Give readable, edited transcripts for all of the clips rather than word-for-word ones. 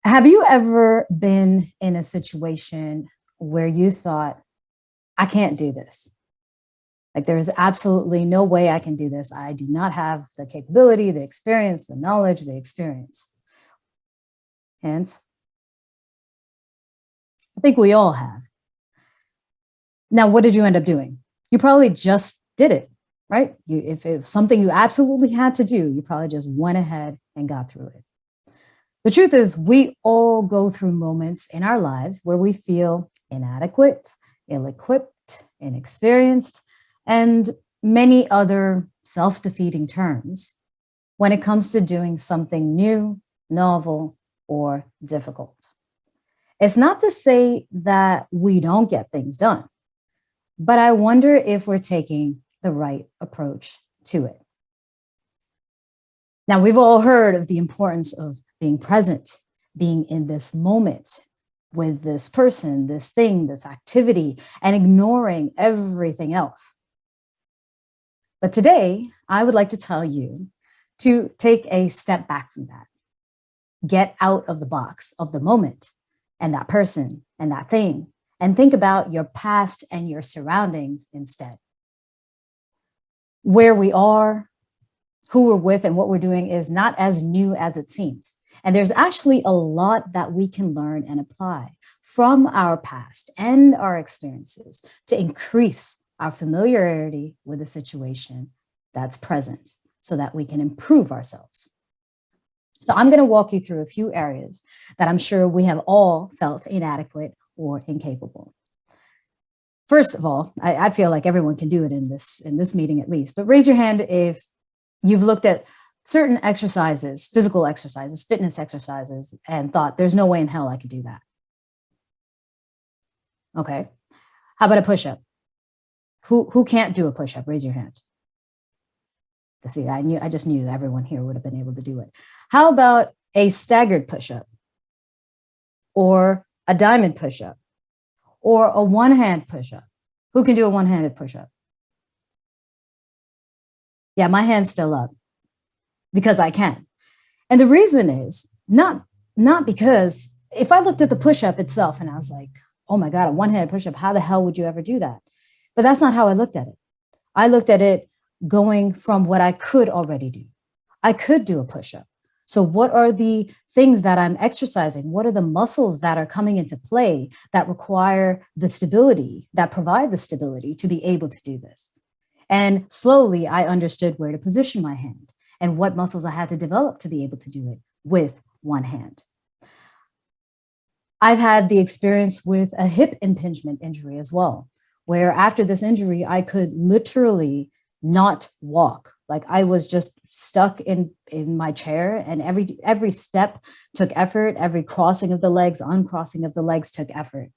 Have you ever been in a situation where you thought, I can't do this? Like, there is absolutely no way I can do this. I do not have the capability, the experience, the knowledge, the experience. And I think we all have. Now, what did you end up doing? You probably just did it, right? If it was something you absolutely had to do, you probably just went ahead and got through it. The truth is, we all go through moments in our lives where we feel inadequate, ill equipped, inexperienced, and many other self defeating terms when it comes to doing something new, novel, or difficult. It's not to say that we don't get things done, but I wonder if we're taking the right approach to it. Now, we've all heard of the importance of being present, being in this moment with this person, this thing, this activity, and ignoring everything else. But today, I would like to tell you to take a step back from that. Get out of the box of the moment and that person and that thing, and think about your past and your surroundings instead. Where we are, who we're with, and what we're doing is not as new as it seems. And there's actually a lot that we can learn and apply from our past and our experiences to increase our familiarity with a situation that's present so that we can improve ourselves. So I'm going to walk you through a few areas that I'm sure we have all felt inadequate or incapable. First of all, I feel like everyone can do it in this meeting at least, but raise your hand if you've looked at certain exercises, physical exercises, fitness exercises, and thought, there's no way in hell I could do that. Okay. How about a push-up? Who can't do a push-up? Raise your hand. See, I just knew everyone here would have been able to do it. How about a staggered push-up? Or a diamond push-up? Or a one-hand push-up? Who can do a one-handed push-up? Yeah, my hand's still up because I can. And the reason is not because if I looked at the push-up itself and I was like, oh my God, a one-handed push-up, how the hell would you ever do that? But that's not how I looked at it. I looked at it going from what I could already do. I could do a push-up. So what are the things that I'm exercising? What are the muscles that are coming into play that require the stability, that provide the stability to be able to do this? And slowly I understood where to position my hand and what muscles I had to develop to be able to do it with one hand. I've had the experience with a hip impingement injury as well, where after this injury, I could literally not walk. Like I was just stuck in my chair, and every step took effort. Every crossing of the legs, uncrossing of the legs took effort.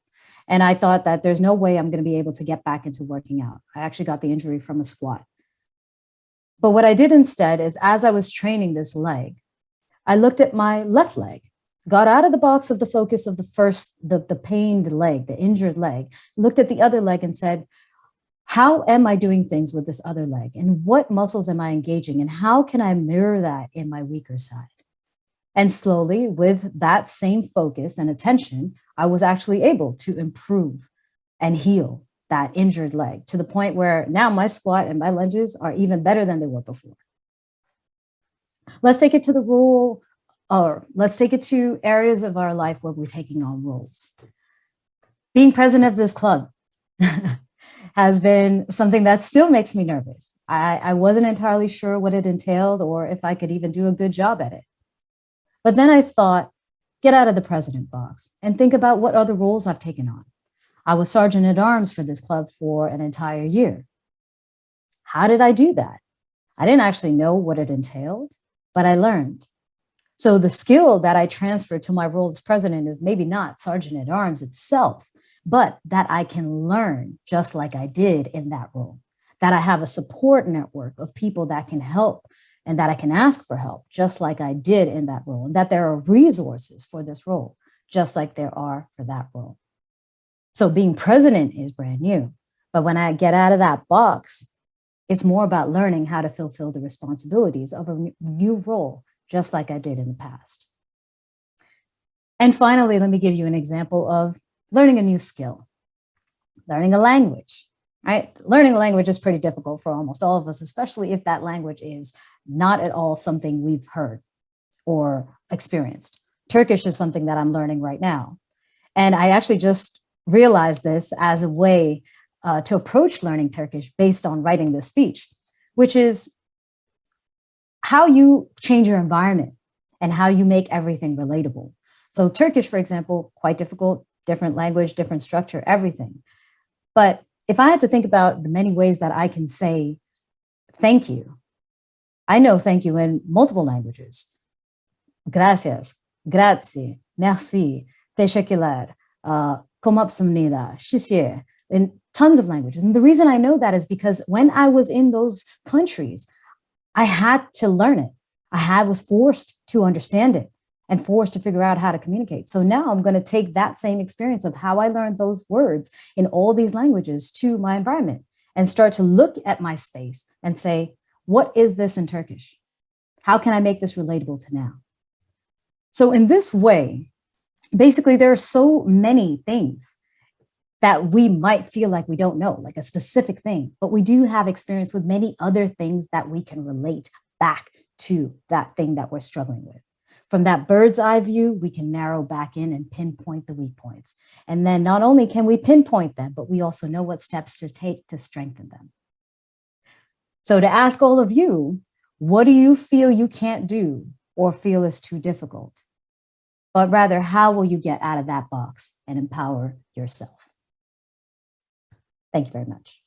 And I thought that there's no way I'm going to be able to get back into working out. I actually got the injury from a squat. But what I did instead is, as I was training this leg, I looked at my left leg, got out of the box of the focus of the pained leg, the injured leg, looked at the other leg and said, how am I doing things with this other leg? And what muscles am I engaging? And how can I mirror that in my weaker side? And slowly, with that same focus and attention, I was actually able to improve and heal that injured leg to the point where now my squat and my lunges are even better than they were before. Let's take it to the role, or let's take it to areas of our life where we're taking on roles. Being president of this club has been something that still makes me nervous. I wasn't entirely sure what it entailed or if I could even do a good job at it. But then I thought, get out of the president box and think about what other roles I've taken on. I was sergeant at arms for this club for an entire year. How did I do that? I didn't actually know what it entailed, but I learned. So the skill that I transferred to my role as president is maybe not sergeant at arms itself, but that I can learn just like I did in that role, that I have a support network of people that can help and that I can ask for help, just like I did in that role, and that there are resources for this role, just like there are for that role. So being president is brand new, but when I get out of that box, it's more about learning how to fulfill the responsibilities of a new role, just like I did in the past. And finally, let me give you an example of learning a new skill, learning a language, right? Learning a language is pretty difficult for almost all of us, especially if that language is not at all something we've heard or experienced. Turkish is something that I'm learning right now. And I actually just realized this as a way to approach learning Turkish based on writing this speech, which is how you change your environment and how you make everything relatable. So Turkish, for example, quite difficult, different language, different structure, everything. But if I had to think about the many ways that I can say thank you, I know thank you in multiple languages. Gracias, grazie, merci, teşekkürler, komapsamnida, şişe, in tons of languages. And the reason I know that is because when I was in those countries, I had to learn it. Was forced to understand it and forced to figure out how to communicate. So now I'm going to take that same experience of how I learned those words in all these languages to my environment and start to look at my space and say, what is this in Turkish? How can I make this relatable to now? So in this way, basically, there are so many things that we might feel like we don't know, like a specific thing, but we do have experience with many other things that we can relate back to that thing that we're struggling with. From that bird's eye view, we can narrow back in and pinpoint the weak points. And then not only can we pinpoint them, but we also know what steps to take to strengthen them. So to ask all of you, what do you feel you can't do or feel is too difficult? But rather, how will you get out of that box and empower yourself? Thank you very much.